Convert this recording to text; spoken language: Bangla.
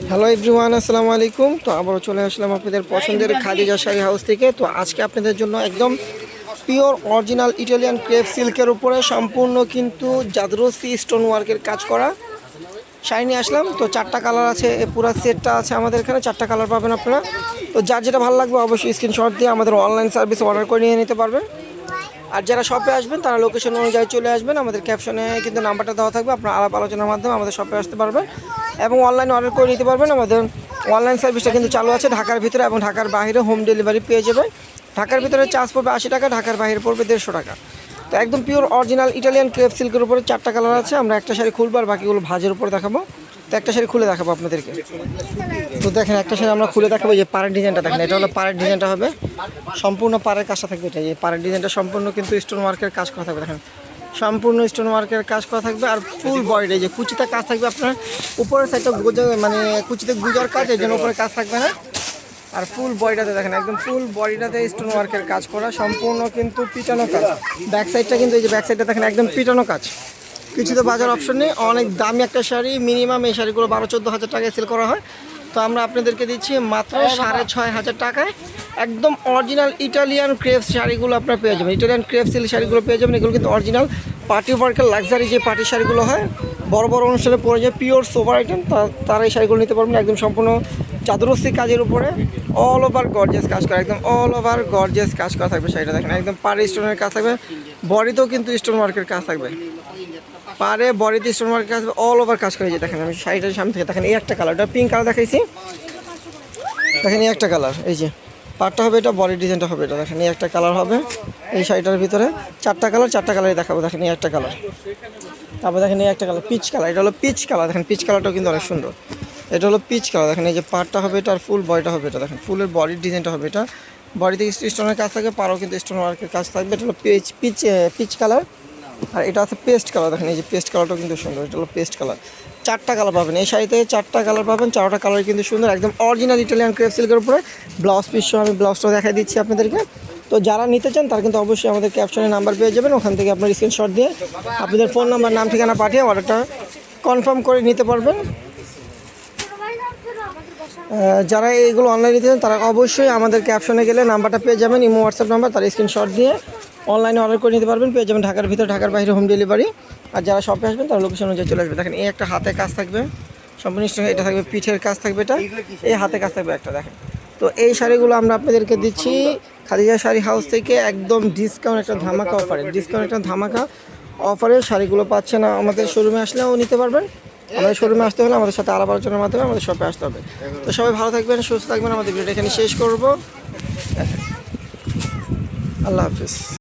হ্যালো এভরিওয়ান, আসসালামু আলাইকুম। তো আবারও চলে আসলাম আপনাদের পছন্দের খাদিজা শাড়ি হাউস থেকে। তো আজকে আপনাদের জন্য একদম পিওর অরিজিনাল ইটালিয়ান ক্রেপ সিল্কের উপরে সম্পূর্ণ কিন্তু জাদরসি স্টোন ওয়ার্কের কাজ করা শাড়ি নিয়ে আসলাম। তো 4টা কালার আছে, পুরো সেটটা আছে আমাদের এখানে। 4টা কালার পাবেন আপনারা। তো যার যেটা ভালো লাগবে অবশ্যই স্ক্রিনশট দিয়ে আমাদের অনলাইন সার্ভিস অর্ডার করে নিয়ে নিতে পারবেন। আর যারা শপে আসবেন তারা লোকেশন অনুযায়ী চলে আসবেন। আমাদের ক্যাপশনে কিন্তু নাম্বারটা দেওয়া থাকবে, আপনার আলাপ আলোচনার মাধ্যমে আমাদের শপে আসতে পারবেন এবং অনলাইনে অর্ডার করে নিতে পারবেন। আমাদের অনলাইন সার্ভিসটা কিন্তু চালু আছে ঢাকার ভিতরে এবং ঢাকার বাইরে হোম ডেলিভারি পেয়ে যাবেন। ঢাকার ভিতরে চার্জ পড়বে 80 টাকা, ঢাকার বাইরে পড়বে 150 টাকা। তো একদম পিওর অরিজিনাল ইটালিয়ান ক্রেপ সিল্কের উপরে 4টা কালার আছে। আমরা একটা শাড়ি খুলবো আর বাকিগুলো ভাজের উপরে দেখাবো। তো একটা শাড়ি খুলে দেখাবো আপনাদেরকে। তো দেখেন একটা শাড়ি আমরা খুলে দেখাবো। যে পাড়ের ডিজাইনটা দেখেন, এটা হলো পাড়ের ডিজাইনটা হবে, সম্পূর্ণ পাড়ের কাজটা থাকবে। এটা এই পাড়ের ডিজাইনটা সম্পূর্ণ কিন্তু স্টোন ওয়ার্কের কাজ করা থাকবে। দেখেন সম্পূর্ণ স্টোন ওয়ার্কের কাজ করা থাকবে আর ফুল বডিতে যে কুচিতে কাজ থাকবে। আপনার উপরের সাইডটা গোজা মানে কুচিতে গুজার কাজ, এই জন্য উপরে কাজ থাকবে না। আর ফুল বডিটাতে দেখেন একদম ফুল বডিটাতে স্টোন ওয়ার্কের কাজ করা, সম্পূর্ণ কিন্তু পিটানো কাজ। ব্যাক সাইডটা কিন্তু এই যে ব্যাক সাইডটা দেখেন একদম পিটানো কাজ, কিছুতে বাজার অপশন নেই। অনেক দামি একটা শাড়ি, মিনিমাম এই শাড়িগুলো 12-14 হাজার টাকায় সেল করা হয়। তো আমরা আপনাদেরকে দিচ্ছি মাত্র 6,500 টাকায় একদম অরিজিনাল ইটালিয়ান ক্রেপ শাড়িগুলো আপনারা পেয়ে যাবেন। ইটালিয়ান ক্রেপ সিল্ক শাড়িগুলো পেয়ে যাবেন। এগুলো কিন্তু অরিজিনাল পার্টি ওয়ার্কের লাক্সারি যে পার্টি শাড়িগুলো হয়, বড় বড় অনুষ্ঠানে পরে যায়, পিওর সোভার আইটেম, তারা এই শাড়িগুলো নিতে পারবেন। একদম সম্পূর্ণ চাদরস্তি কাজের উপরে অল ওভার গর্জিয়াস কাজ করা, একদম অল ওভার গর্জিয়াস কাজ করা থাকবে শাড়িটা। দেখেন একদম পাড়ে স্টোনের কাজ থাকবে, বডিতেও কিন্তু স্টোন ওয়ার্কের কাজ থাকবে, পারে বডিতে স্টোন ওয়ার্কের কাজ, অল ওভার কাজ করে। যে দেখেন আমি শাড়িটার সামনে থেকে দেখেন এই একটা কালার, এটা পিঙ্ক কালার দেখাইছি। দেখেন এই একটা কালার, এই যে পাটটা হবে, এটা বডি ডিজাইনটা হবে, এটা দেখেন এই একটা কালার হবে এই শাড়িটার ভিতরে। 4টা কালারই দেখাবো। দেখেন এই একটা কালার, তারপর দেখেন এই একটা কালার পিচ কালার, এটা হলো পিচ কালার। দেখেন পিচ কালারটাও কিন্তু অনেক সুন্দর, এটা হলো পিচ কালার। দেখেন এই যে পাটটা হবে, এটা আর ফুল বডিটা হবে, এটা দেখেন ফুলের বডির ডিজাইনটা হবে, এটা বডিতে স্টোনের কাজ থাকবে, পারও কিন্তু স্টোন ওয়ার্কের কাজ থাকবে। এটা হলো পিচ কালার। আর এটা আছে পেস্ট কালার। দেখেন এই যে পেস্ট কালারটাও কিন্তু সুন্দর, এটা হলো পেস্ট কালার। 4টা কালার পাবেন এই শাড়িতে, 4টা কালার পাবেন। 4টা কালার কিন্তু সুন্দর, একদম অরিজিনাল ইটালিয়ান ক্রেপ সিল্কের উপরে ব্লাউজ পিস সহ আমি ব্লাউজটা দেখাই দিচ্ছি আপনাদেরকে। তো যারা নিতে চান তারা কিন্তু অবশ্যই আমাদের ক্যাপশনে নাম্বার পেয়ে যাবেন, ওখান থেকে আপনার স্ক্রিনশট দিয়ে আপনাদের ফোন নাম্বার, নাম, ঠিকানা পাঠিয়ে অর্ডারটা কনফার্ম করে নিতে পারবেন। যারা এইগুলো অনলাইনে নিতে চান তারা অবশ্যই আমাদের ক্যাপশনে গেলে নাম্বারটা পেয়ে যাবেন, ইমো হোয়াটসঅ্যাপ নাম্বার, তার স্ক্রিনশট দিয়ে অনলাইনে অর্ডার করে নিতে পারবেন। পেয়ে যাবেন ঢাকার ভিতরে, ঢাকার বাইরে হোম ডেলিভারি। আর যারা শপে আসবেন তারা লোকেশন অনুযায়ী চলে আসবে। দেখেন এই একটা হাতে কাজ থাকবে সম্পূর্ণ, এটা থাকবে পিঠের কাজ থাকবে, এটা এই হাতে কাজ থাকবে একটা। দেখেন তো এই শাড়িগুলো আমরা আপনাদেরকে দিচ্ছি খাদিজা শাড়ি হাউস থেকে একদম ডিসকাউন্ট একটা ধামাকা অফারে, অফারে শাড়িগুলো পাচ্ছেন। আমাদের শোরুমে আসলেও নিতে পারবেন। আমাদের শোরুমে আসতে হলে আমাদের সাথে আলাপ আলোচনার মাধ্যমে আমাদের শপে আসতে হবে। তো সবাই ভালো থাকবেন, সুস্থ থাকবেন। আমাদের ভিডিওটা এখানে শেষ করব। আল্লাহ হাফিজ।